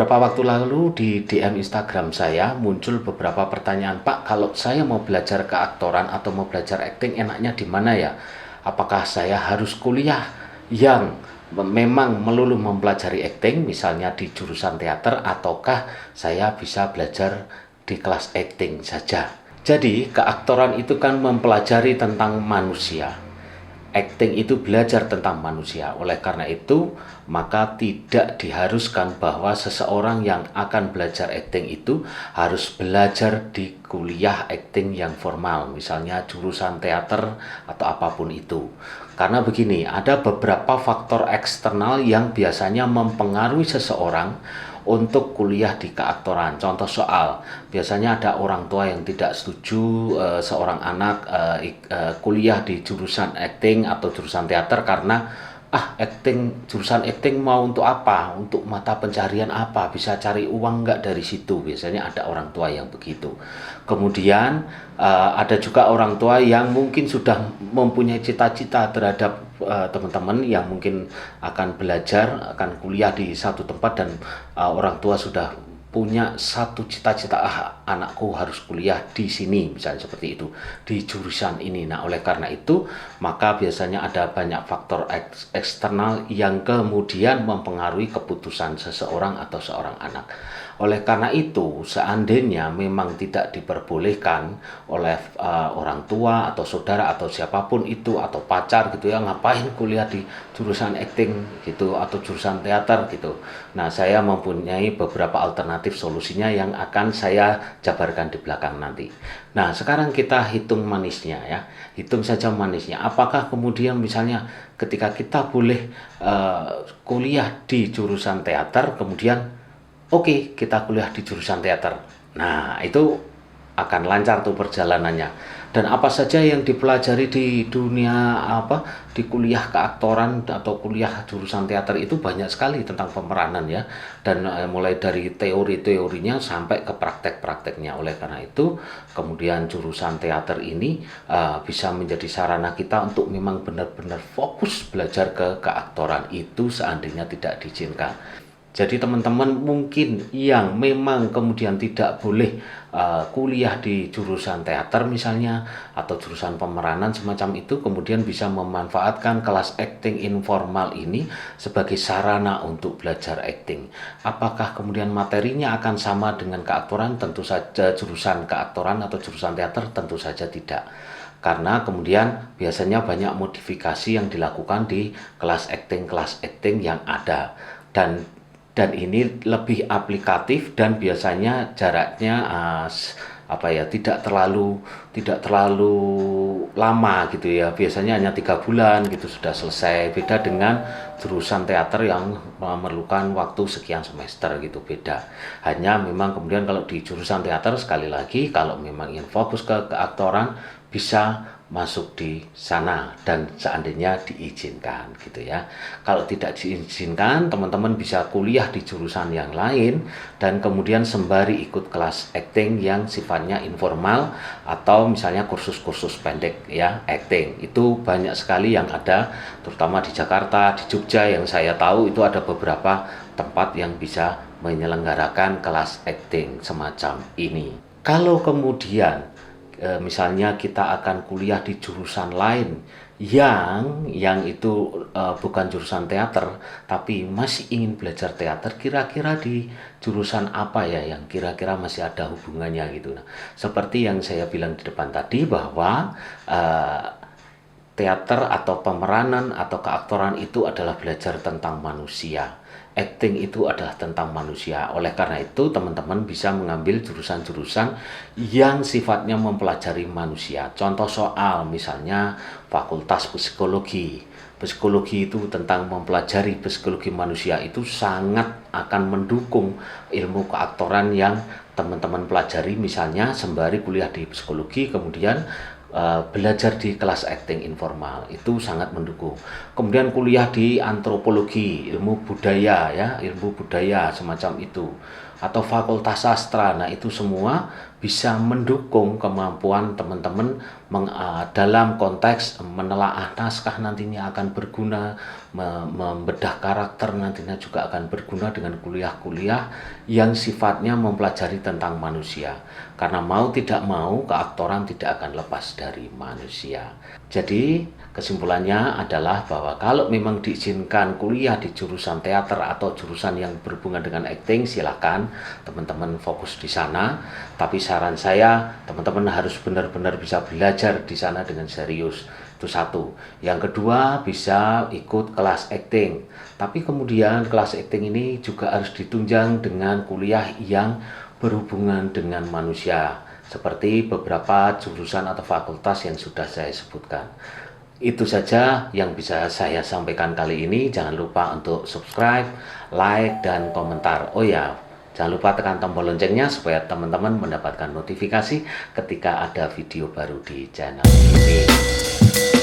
Beberapa waktu lalu di DM Instagram saya muncul beberapa pertanyaan, Pak, kalau saya mau belajar keaktoran atau mau belajar acting enaknya di mana ya? Apakah saya harus kuliah yang memang melulu mempelajari acting, misalnya di jurusan teater, ataukah saya bisa belajar di kelas acting saja? Jadi, keaktoran itu kan mempelajari tentang manusia. Acting itu belajar tentang manusia. Oleh karena itu, maka tidak diharuskan bahwa seseorang yang akan belajar acting itu harus belajar di kuliah acting yang formal, misalnya jurusan teater atau apapun itu. Karena begini, ada beberapa faktor eksternal yang biasanya mempengaruhi seseorang untuk kuliah di keaktoran. Contoh soal, biasanya ada orang tua yang tidak setuju seorang anak kuliah di jurusan acting atau jurusan teater karena jurusan acting mau untuk apa? Untuk mata pencarian apa? Bisa cari uang nggak dari situ? Biasanya ada orang tua yang begitu. Kemudian ada juga orang tua yang mungkin sudah mempunyai cita-cita terhadap teman-teman yang mungkin akan belajar, akan kuliah di satu tempat dan orang tua sudah punya satu cita-cita, anakku harus kuliah di sini, misalnya seperti itu, di jurusan ini. Nah, oleh karena itu, maka biasanya ada banyak faktor eksternal yang kemudian mempengaruhi keputusan seseorang atau seorang anak. Oleh karena itu, seandainya memang tidak diperbolehkan oleh orang tua atau saudara atau siapapun itu atau pacar gitu ya, ngapain kuliah di jurusan acting gitu atau jurusan teater gitu. Nah, saya mempunyai beberapa alternatif solusinya yang akan saya jabarkan di belakang nanti. Nah, sekarang kita hitung manisnya ya. Hitung saja manisnya. Apakah kemudian misalnya ketika kita boleh kuliah di jurusan teater, kemudian oke, kita kuliah di jurusan teater. Nah, itu akan lancar tuh perjalanannya. Dan apa saja yang dipelajari di dunia di kuliah keaktoran atau kuliah jurusan teater itu banyak sekali tentang pemeranan ya. Dan mulai dari teori-teorinya sampai ke praktek-prakteknya. Oleh karena itu, kemudian jurusan teater ini bisa menjadi sarana kita untuk memang benar-benar fokus belajar ke keaktoran itu seandainya tidak diizinkan. Jadi teman-teman mungkin yang memang kemudian tidak boleh kuliah di jurusan teater misalnya atau jurusan pemeranan semacam itu, kemudian bisa memanfaatkan kelas acting informal ini sebagai sarana untuk belajar acting. Apakah kemudian materinya akan sama dengan keaktoran? Tentu saja jurusan keaktoran atau jurusan teater tentu saja tidak. Karena kemudian biasanya banyak modifikasi yang dilakukan di kelas acting yang ada. Dan ini lebih aplikatif dan biasanya jaraknya tidak terlalu lama gitu ya. Biasanya hanya 3 bulan gitu sudah selesai. Beda dengan jurusan teater yang memerlukan waktu sekian semester gitu, beda. Hanya memang kemudian kalau di jurusan teater sekali lagi kalau memang ingin fokus ke keaktoran bisa masuk di sana dan seandainya diizinkan gitu ya. Kalau tidak diizinkan, teman-teman bisa kuliah di jurusan yang lain dan kemudian sembari ikut kelas acting yang sifatnya informal atau misalnya kursus-kursus pendek ya acting. Itu banyak sekali yang ada, terutama di Jakarta, di Jogja yang saya tahu itu ada beberapa tempat yang bisa menyelenggarakan kelas acting semacam ini. Kalau kemudian misalnya kita akan kuliah di jurusan lain yang itu bukan jurusan teater tapi masih ingin belajar teater, kira-kira di jurusan apa ya yang kira-kira masih ada hubungannya gitu. Nah, seperti yang saya bilang di depan tadi bahwa teater atau pemeranan atau keaktoran itu adalah belajar tentang manusia. Acting itu adalah tentang manusia. Oleh karena itu, teman-teman bisa mengambil jurusan-jurusan yang sifatnya mempelajari manusia. Contoh soal, misalnya Fakultas Psikologi. Psikologi itu tentang mempelajari psikologi manusia, itu sangat akan mendukung ilmu keaktoran yang teman-teman pelajari, misalnya sembari kuliah di psikologi, kemudian belajar di kelas acting informal itu sangat mendukung. Kemudian kuliah di antropologi, ilmu budaya ya, ilmu budaya semacam itu. atau fakultas sastra. Nah, itu semua bisa mendukung kemampuan teman-teman dalam konteks menelaah naskah nantinya akan berguna, membedah karakter nantinya juga akan berguna dengan kuliah-kuliah yang sifatnya mempelajari tentang manusia. Karena mau tidak mau, keaktoran tidak akan lepas dari manusia. Jadi kesimpulannya adalah bahwa kalau memang diizinkan kuliah di jurusan teater atau jurusan yang berhubungan dengan acting, silakan teman-teman fokus di sana. Tapi saran saya, teman-teman harus benar-benar bisa belajar di sana dengan serius. Itu satu. Yang kedua, bisa ikut kelas acting. Tapi kemudian kelas acting ini juga harus ditunjang dengan kuliah yang berhubungan dengan manusia, seperti beberapa jurusan atau fakultas yang sudah saya sebutkan. Itu saja yang bisa saya sampaikan kali ini. Jangan lupa untuk subscribe, like, dan komentar. Oh ya, jangan lupa tekan tombol loncengnya supaya teman-teman mendapatkan notifikasi ketika ada video baru di channel ini.